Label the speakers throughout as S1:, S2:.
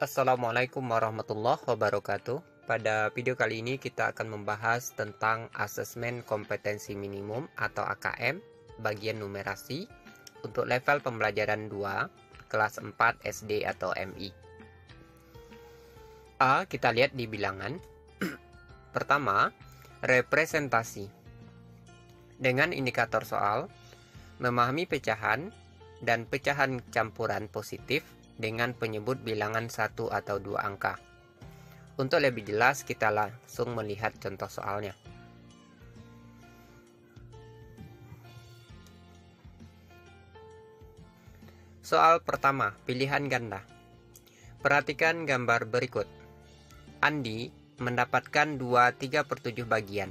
S1: Assalamualaikum warahmatullahi wabarakatuh. Pada video kali ini kita akan membahas tentang asesmen kompetensi minimum atau AKM bagian numerasi untuk level pembelajaran 2 kelas 4 SD atau MI. Kita lihat di bilangan. Pertama, representasi. Dengan indikator soal, memahami pecahan dan pecahan campuran positif dengan penyebut bilangan 1 atau 2 angka. Untuk lebih jelas, kita langsung melihat contoh soalnya. Soal pertama, pilihan ganda. Perhatikan gambar berikut. Andi mendapatkan 2/3/7 bagian.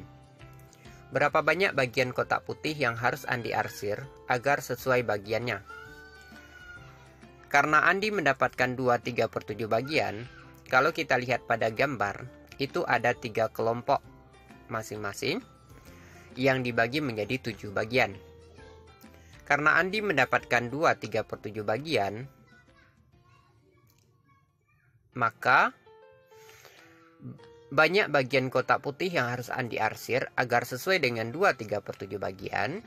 S1: Berapa banyak bagian kotak putih yang harus Andi arsir agar sesuai bagiannya? Karena Andi mendapatkan 2/3/7 bagian, kalau kita lihat pada gambar, itu ada 3 kelompok masing-masing yang dibagi menjadi 7 bagian. Karena Andi mendapatkan 2/3/7 bagian, maka banyak bagian kotak putih yang harus Andi arsir agar sesuai dengan 2/3/7 bagian.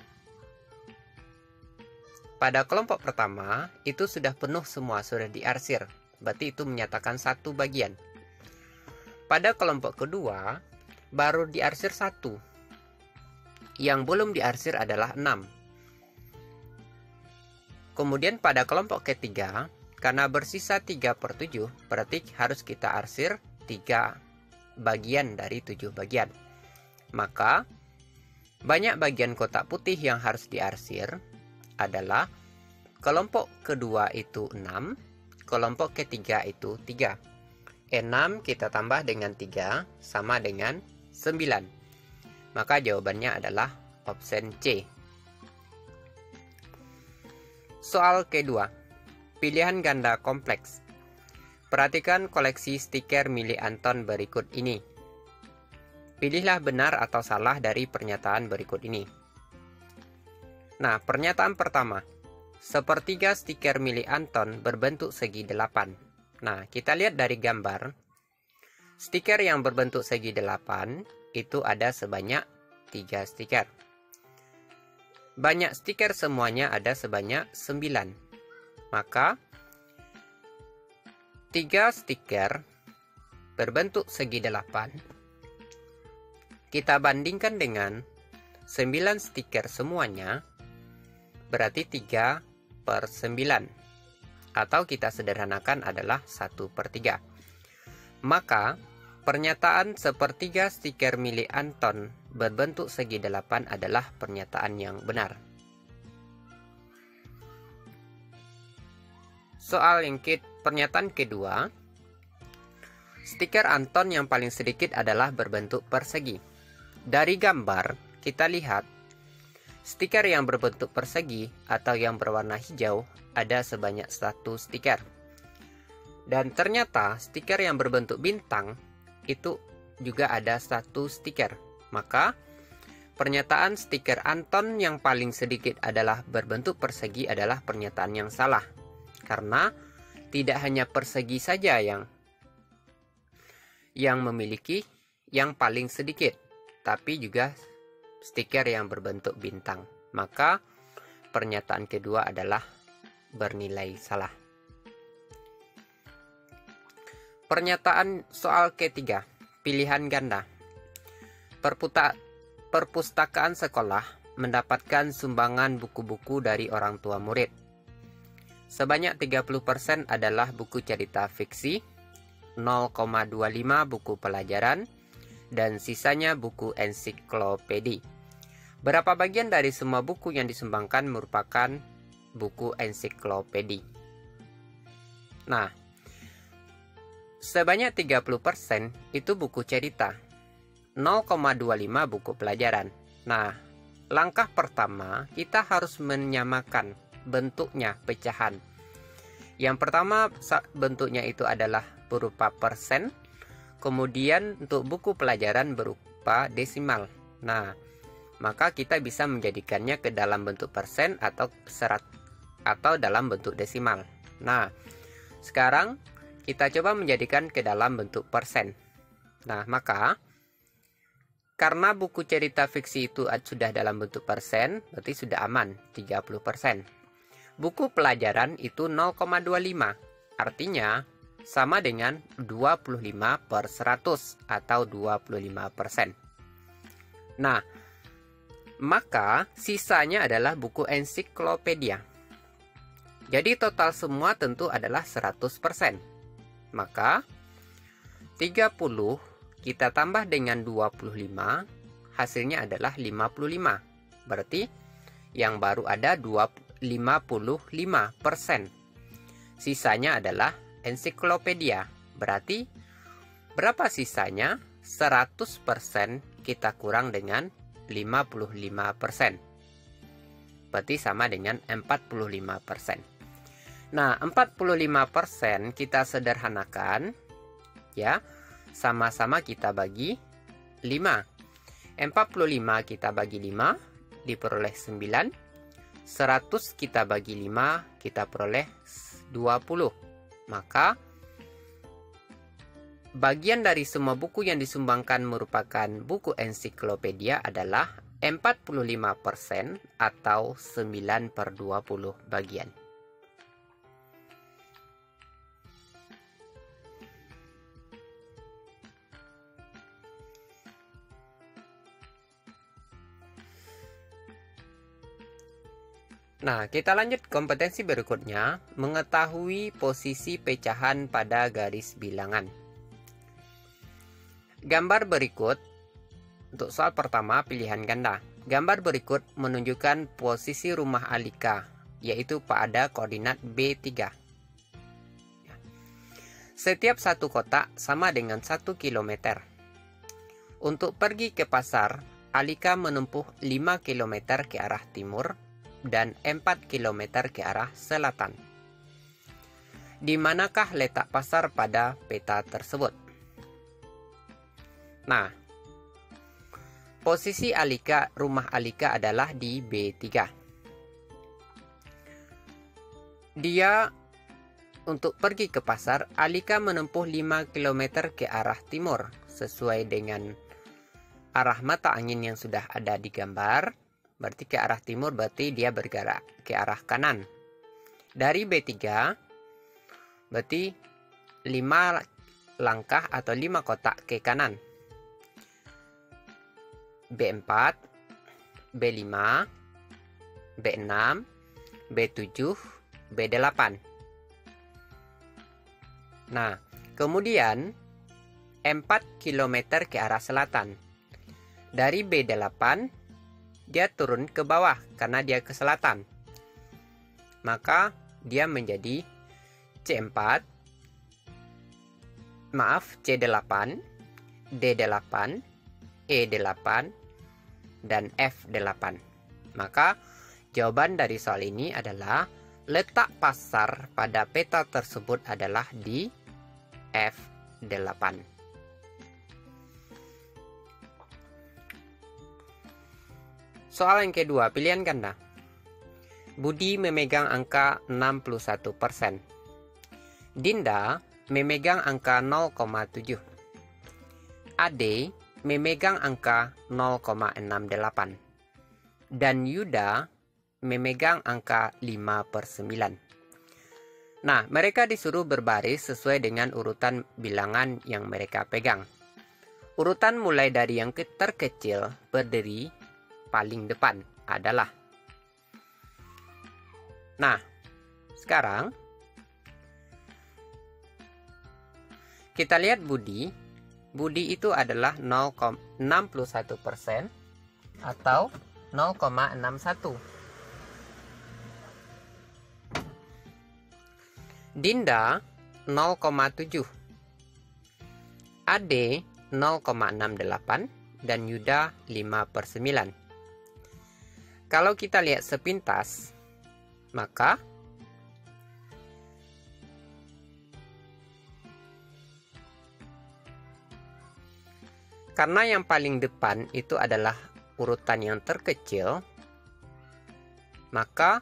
S1: Pada kelompok pertama, itu sudah penuh semua, sudah diarsir. Berarti itu menyatakan 1 bagian. Pada kelompok kedua, baru diarsir 1. Yang belum diarsir adalah 6. Kemudian pada kelompok ketiga, karena bersisa 3/7, berarti harus kita arsir 3 bagian dari 7 bagian. Maka, banyak bagian kotak putih yang harus diarsir adalah kelompok kedua itu 6, kelompok ketiga itu 3. 6 kita tambah dengan 3 sama dengan 9. Maka jawabannya adalah option C. Soal kedua, pilihan ganda kompleks. Perhatikan koleksi stiker milik Anton berikut ini. Pilihlah benar atau salah dari pernyataan berikut ini. Nah, pernyataan pertama, sepertiga stiker milik Anton berbentuk segi 8. Nah, kita lihat dari gambar, stiker yang berbentuk segi 8 itu ada sebanyak 3 stiker. Banyak stiker semuanya ada sebanyak 9. Maka, 3 stiker berbentuk segi 8 kita bandingkan dengan 9 stiker semuanya, berarti 3/9. Atau kita sederhanakan adalah 1/3. Maka, pernyataan sepertiga stiker milik Anton berbentuk segi 8 adalah pernyataan yang benar. Pernyataan kedua, stiker Anton yang paling sedikit adalah berbentuk persegi. Dari gambar, kita lihat stiker yang berbentuk persegi atau yang berwarna hijau ada sebanyak 1 stiker. Dan ternyata stiker yang berbentuk bintang itu juga ada 1 stiker. Maka pernyataan stiker Anton yang paling sedikit adalah berbentuk persegi adalah pernyataan yang salah. Karena tidak hanya persegi saja yang memiliki yang paling sedikit, tapi juga stiker yang berbentuk bintang. Maka pernyataan kedua adalah bernilai salah. Pernyataan soal ketiga, pilihan ganda. Perpustakaan sekolah mendapatkan sumbangan buku-buku dari orang tua murid. Sebanyak 30% adalah buku cerita fiksi, 0,25 buku pelajaran, dan sisanya buku ensiklopedi. Berapa bagian dari semua buku yang disumbangkan merupakan buku ensiklopedi? Nah, sebanyak 30% itu buku cerita, 0,25 buku pelajaran. Nah, langkah pertama kita harus menyamakan bentuknya pecahan. Yang pertama bentuknya itu adalah berupa persen, kemudian untuk buku pelajaran berupa desimal. Nah, maka kita bisa menjadikannya ke dalam bentuk persen atau dalam bentuk desimal. Nah, sekarang kita coba menjadikan ke dalam bentuk persen. Nah, maka karena buku cerita fiksi itu sudah dalam bentuk persen, berarti sudah aman, 30%. Buku pelajaran itu 0,25, artinya sama dengan 25/100 atau 25%. Nah, maka sisanya adalah buku ensiklopedia. Jadi total semua tentu adalah 100%. Maka 30 kita tambah dengan 25, hasilnya adalah 55. Berarti yang baru ada 55%. Sisanya adalah ensiklopedia. Berarti berapa sisanya? 100% kita kurang dengan 55%. Berarti sama dengan 45%. Nah, 45% kita sederhanakan, ya. Sama-sama kita bagi 5. 45 kita bagi 5, diperoleh 9. 100 kita bagi 5, kita peroleh 20. Maka bagian dari semua buku yang disumbangkan merupakan buku ensiklopedia adalah 45% atau 9/20 bagian. Nah, kita lanjut kompetensi berikutnya, mengetahui posisi pecahan pada garis bilangan. Gambar berikut, untuk soal pertama pilihan ganda. Gambar berikut menunjukkan posisi rumah Alika, yaitu pada koordinat B3. Setiap satu kotak sama dengan 1 km. Untuk pergi ke pasar, Alika menempuh 5 km ke arah timur, dan 4 km ke arah selatan. Di manakah letak pasar pada peta tersebut? Nah, posisi rumah Alika adalah di B3. Dia untuk pergi ke pasar, Alika menempuh 5 km ke arah timur, sesuai dengan arah mata angin yang sudah ada di gambar. Berarti ke arah timur, berarti dia bergerak ke arah kanan. Dari B3, berarti 5 langkah atau 5 kotak ke kanan. B4, B5, B6, B7, B8. Nah, kemudian 4 km ke arah selatan. Dari B8, dia turun ke bawah karena dia ke selatan. Maka dia menjadi C4, C8, D8, E8, dan F8. Maka jawaban dari soal ini adalah letak pasar pada peta tersebut adalah di F8. Soal yang kedua, pilihan ganda. Budi memegang angka 61%. Dinda memegang angka 0,7. Ade memegang angka 0,68. Dan Yuda memegang angka 5/9. Nah, mereka disuruh berbaris sesuai dengan urutan bilangan yang mereka pegang. Urutan mulai dari yang terkecil berdiri paling depan adalah. Nah, sekarang kita lihat Budi. Budi itu adalah 0,61% atau 0,61. Dinda 0,7. Ade 0,68 dan Yuda 5/9. Kalau kita lihat sepintas, maka karena yang paling depan itu adalah urutan yang terkecil, maka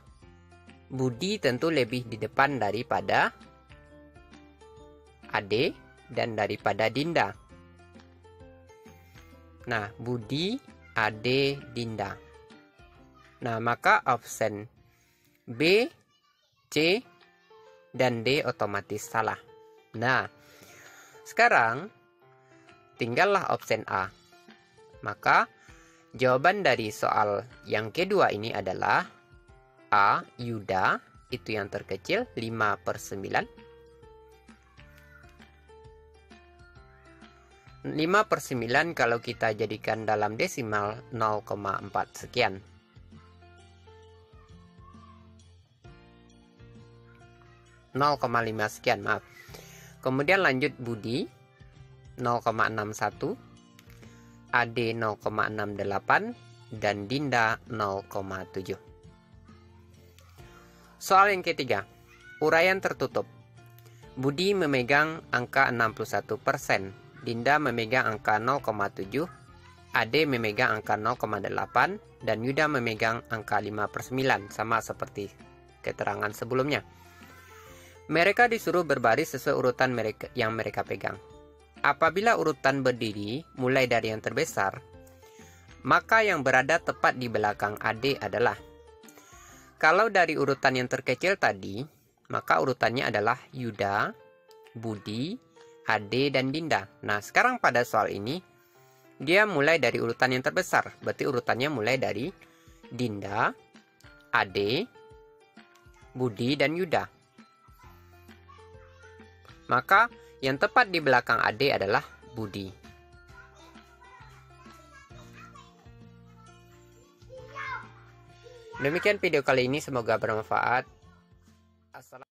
S1: Budi tentu lebih di depan daripada Ade, dan daripada Dinda. Nah, Budi, Ade, Dinda. Nah, maka option B, C, dan D otomatis salah. Nah, sekarang tinggallah option A. Maka jawaban dari soal yang kedua ini adalah A. Yuda, itu yang terkecil 5/9. 5/9 kalau kita jadikan dalam desimal 0,4 sekian. sekian, maaf. Kemudian lanjut Budi 0,61, Ade 0,68, dan Dinda 0,7. Soal yang ketiga, uraian tertutup. Budi memegang angka 61%, Dinda memegang angka 0,7, Ade memegang angka 0,8, dan Yuda memegang angka 5/9, sama seperti keterangan sebelumnya. Mereka disuruh berbaris sesuai urutan yang mereka pegang. Apabila urutan berdiri mulai dari yang terbesar, maka yang berada tepat di belakang Ade adalah, kalau dari urutan yang terkecil tadi, maka urutannya adalah Yuda, Budi, Ade, dan Dinda. Nah, sekarang pada soal ini, dia mulai dari urutan yang terbesar. Berarti urutannya mulai dari Dinda, Ade, Budi, dan Yuda. Maka yang tepat di belakang Ade adalah Budi. Demikian video kali ini, semoga bermanfaat. Assalamualaikum.